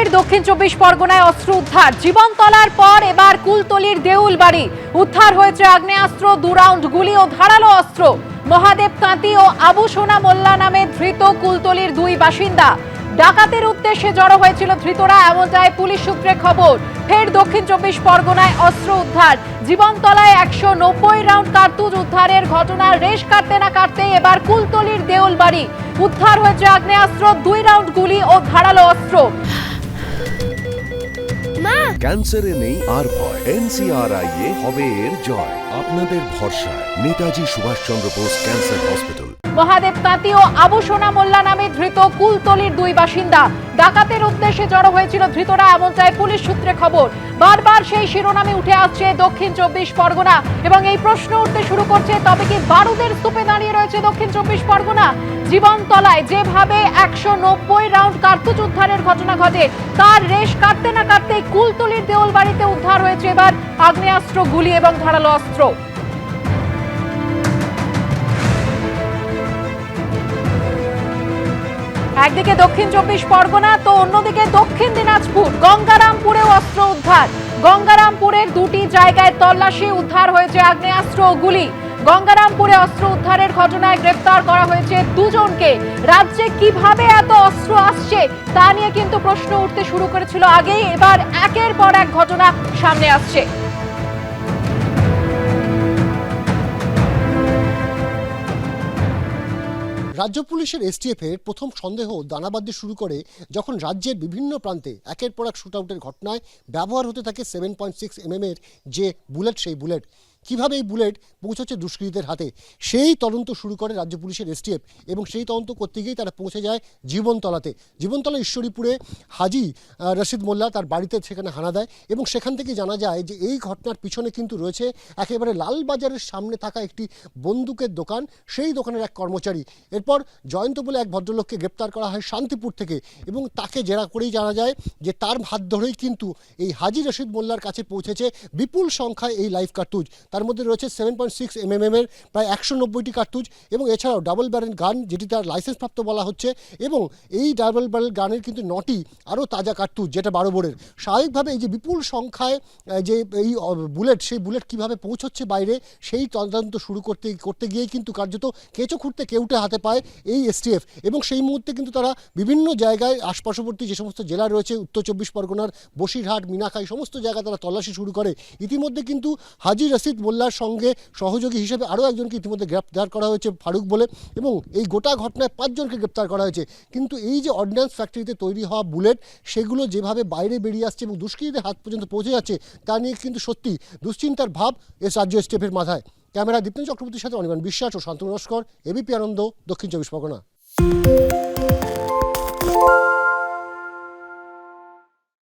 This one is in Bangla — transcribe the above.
ফের দক্ষিণ 24 পরগনায় অস্ত্র উদ্ধার। জীবনতলার পর এবার কুলতলির দেউলবাড়ি উদ্ধার হয়েছে আগ্নেয়াস্ত্র, 2 রাউন্ড গুলি ও ধারালো অস্ত্র। মহাদেব কাঁতি ও আবু সোনা মোল্লা নামে ধৃত কুলতলির 2 বাসিন্দা। ডাকাতের উদ্দেশ্যে জড়ো হয়েছিল ধৃতরা, এমনটাই পুলিশ সূত্রে খবর। ফের দক্ষিণ 24 পরগনায় অস্ত্র উদ্ধার। জীবনতলায় 190 রাউন্ড কার্তুজ উদ্ধারের ঘটনা। রেশ কাটতে না কাটতেই এবার কুলতলির দেউলবাড়ি উদ্ধার হয়েছে আগ্নেয়াস্ত্র, 2 রাউন্ড গুলি ও ধারালো অস্ত্র। ক্যান্সারে নেই আর ভয়, NCRI এ হবে এর জয়। আপনাদের ভরসা নেতাজি সুভাষচন্দ্র বোস ক্যান্সার হসপিটাল। মহাদেব কাঁতি ও আবু সোনা মোল্লা নামে ধৃত কুলতলির 2 বাসিন্দা। ডাকাতের উদ্দেশ্যে জড়ো হয়েছিল ধৃতরা, এমনটাই পুলিশ সূত্রে খবর। বারবার সেই শিরোনামে উঠে আসছে দক্ষিণ 24 পরগনা এবং এই প্রশ্ন উঠতে শুরু করছে, তবে কি বারুদের স্তূপে দাঁড়িয়ে রয়েছে দক্ষিণ 24 পরগনা? জীবনতলায় যেভাবে 190 রাউন্ড কার্তুজ উদ্ধারের ঘটনা ঘটে, তার রেশ কাটতে না কাটতেই কুলতলির দেউলবাড়িতে উদ্ধার হয়েছে এবার আগ্নেয়াস্ত্র, গুলি এবং ধারালো অস্ত্র। একদিকে দক্ষিণ 24 পরগনা, তো অন্যদিকে দক্ষিণ দিনাজপুর গঙ্গারামপুরেও অস্ত্র উদ্ধার। গঙ্গারামপুরের 2টি জায়গায় তল্লাশি, উদ্ধার হয়েছে আগ্নেয়াস্ত্র ও গুলি। গঙ্গারামপুরে অস্ত্র উদ্ধারের ঘটনায় গ্রেফতার করা হয়েছে 2 জনকে। রাজ্যে কিভাবে এত অস্ত্র আসছে তা নিয়ে কিন্তু প্রশ্ন উঠতে শুরু করেছিল আগেই, এবার একের পর এক ঘটনা সামনে আসছে। রাজ্য পুলিশের STF এর প্রথম সন্দেহ দানা বাঁধতে শুরু করে যখন রাজ্যের বিভিন্ন প্রান্তে একের পর এক শুটআউটের ঘটনায় ব্যবহার হতে থাকে 7.6 mm এর যে বুলেট, সেই বুলেট কিভাবে এই বুলেট পৌঁছচ্ছে দুষ্কৃতীদের হাতে, সেই তদন্ত শুরু করে রাজ্য পুলিশের STF এবং সেই তদন্ত করতে গিয়েই তারা পৌঁছে যায় জীবনতলাতে। জীবনতলা ঈশ্বরীপুরে হাজি রশিদ মোল্লা তার বাড়িতে সেখানে হানা দেয় এবং সেখান থেকে জানা যায় যে এই ঘটনার পিছনে কিন্তু রয়েছে একেবারে লালবাজারের সামনে থাকা একটি বন্দুকের দোকান, সেই দোকানের এক কর্মচারী। এরপর জয়ন্ত বলে এক ভদ্রলোককে গ্রেপ্তার করা হয় শান্তিপুর থেকে এবং তাকে জেরা করেই জানা যায় যে তার হাত ধরেই কিন্তু এই হাজি রশিদ মোল্লার কাছে পৌঁছেছে বিপুল সংখ্যায় এই লাইভ কার্তুজ। তার মধ্যে রয়েছে 7.6 mm এর প্রায় 190টি কার্তুজ এবং এছাড়াও ডাবল ব্যারেল গান, যেটি তার লাইসেন্সপ্রাপ্ত বলা হচ্ছে, এবং এই ডাবল ব্যারেল গানের কিন্তু 9টি আরও তাজা কার্তুজ, যেটা 12 বোরের। স্বাভাবিকভাবে এই যে বিপুল সংখ্যায় যে এই বুলেট, সেই বুলেট কীভাবে পৌঁছচ্ছে বাইরে, সেই তদন্ত শুরু করতে গিয়েই কিন্তু কার্যত কেঁচো খুঁড়তে কেউটে হাতে পায় এই STF এবং সেই মুহূর্তে কিন্তু তারা বিভিন্ন জায়গায় আশপাশবর্তী যে সমস্ত জেলা রয়েছে, উত্তর 24 পরগনার বসিরহাট, মিনাখাই, সমস্ত জায়গায় তারা তল্লাশি শুরু করে। ইতিমধ্যে কিন্তু হাজি রশিদ মোল্লার সঙ্গে সহযোগী হিসেবে আরও একজনকে ইতিমধ্যে গ্রেপ্তার করা হয়েছে, ফারুক বলে, এবং এই গোটা ঘটনায় 5 জনকে গ্রেপ্তার করা হয়েছে। কিন্তু এই যে অর্ডিন্যান্স ফ্যাক্টরিতে তৈরি হওয়া বুলেট, সেগুলো যেভাবে বাইরে বেরিয়ে আসছে এবং দুষ্কৃতীদের হাত পর্যন্ত পৌঁছে যাচ্ছে, তা নিয়ে কিন্তু সত্যি দুশ্চিন্তার ভাব রাজ্য STF এর মাথায়। ক্যামেরা দীপ্তেন চক্রবর্তীর সাথে অনির্বাণ বিশ্বাস ও শান্তনু নস্কর, ABP আনন্দ, দক্ষিণ 24 পরগনা।